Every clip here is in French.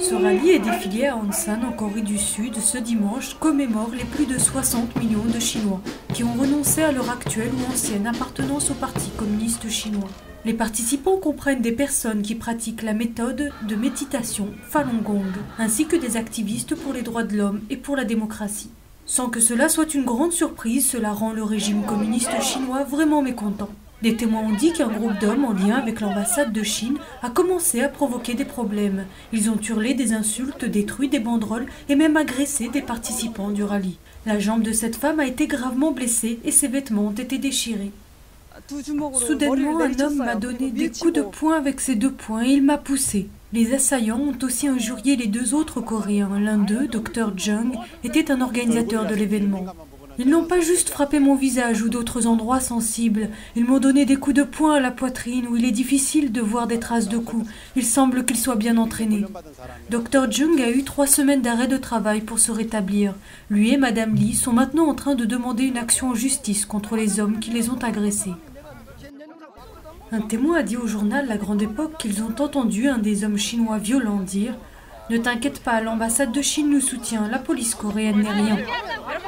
Ce rallye et défilé à Ansan en Corée du Sud ce dimanche commémore les plus de 60 millions de Chinois qui ont renoncé à leur actuelle ou ancienne appartenance au Parti communiste chinois. Les participants comprennent des personnes qui pratiquent la méthode de méditation Falun Gong, ainsi que des activistes pour les droits de l'homme et pour la démocratie. Sans que cela soit une grande surprise, cela rend le régime communiste chinois vraiment mécontent. Des témoins ont dit qu'un groupe d'hommes en lien avec l'ambassade de Chine a commencé à provoquer des problèmes. Ils ont hurlé des insultes, détruit des banderoles et même agressé des participants du rallye. La jambe de cette femme a été gravement blessée et ses vêtements ont été déchirés. Soudainement, un homme m'a donné des coups de poing avec ses 2 poings et il m'a poussé. Les assaillants ont aussi injurié les 2 autres Coréens. L'un d'eux, Dr Jung, était un organisateur de l'événement. Ils n'ont pas juste frappé mon visage ou d'autres endroits sensibles. Ils m'ont donné des coups de poing à la poitrine où il est difficile de voir des traces de coups. Il semble qu'ils soient bien entraînés. Dr Jung a eu 3 semaines d'arrêt de travail pour se rétablir. Lui et Madame Lee sont maintenant en train de demander une action en justice contre les hommes qui les ont agressés. Un témoin a dit au journal La Grande Époque qu'ils ont entendu un des hommes chinois violents dire « Ne t'inquiète pas, l'ambassade de Chine nous soutient, la police coréenne n'est rien ».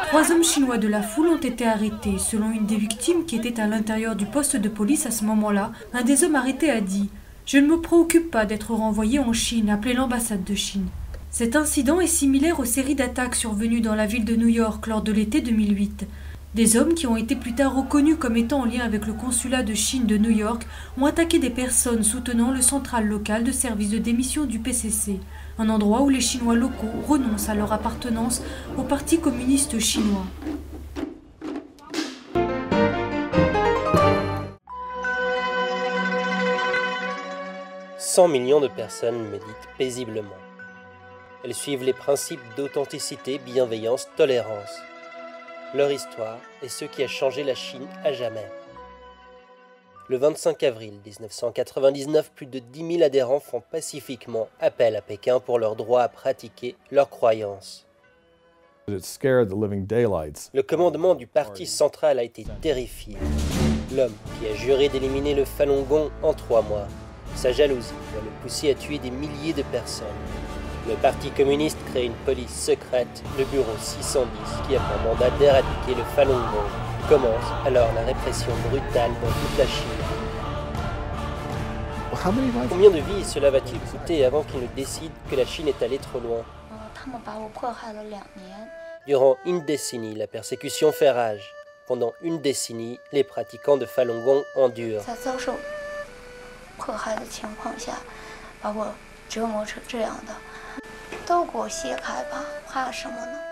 3 hommes chinois de la foule ont été arrêtés. Selon une des victimes qui était à l'intérieur du poste de police à ce moment-là, un des hommes arrêtés a dit « Je ne me préoccupe pas d'être renvoyé en Chine, appelez l'ambassade de Chine ». Cet incident est similaire aux séries d'attaques survenues dans la ville de New York lors de l'été 2008. Des hommes qui ont été plus tard reconnus comme étant en lien avec le consulat de Chine de New York ont attaqué des personnes soutenant le central local de service de démission du PCC, un endroit où les Chinois locaux renoncent à leur appartenance au Parti communiste chinois. « 100 millions de personnes méditent paisiblement. Elles suivent les principes d'authenticité, bienveillance, tolérance. Leur histoire est ce qui a changé la Chine à jamais. Le 25 avril 1999, plus de 10 000 adhérents font pacifiquement appel à Pékin pour leur droit à pratiquer leurs croyances. Le commandement du parti central a été terrifié. L'homme qui a juré d'éliminer le Falun Gong en 3 mois, sa jalousie va le pousser à tuer des milliers de personnes. Le Parti communiste crée une police secrète, le bureau 610, qui a pour mandat d'éradiquer le Falun Gong. Commence alors la répression brutale dans toute la Chine. Combien de vies cela va-t-il coûter avant qu'ils ne décident que la Chine est allée trop loin? Durant une décennie, la persécution fait rage. Pendant une décennie, les pratiquants de Falun Gong endurent. 都给我卸开吧，怕什么呢？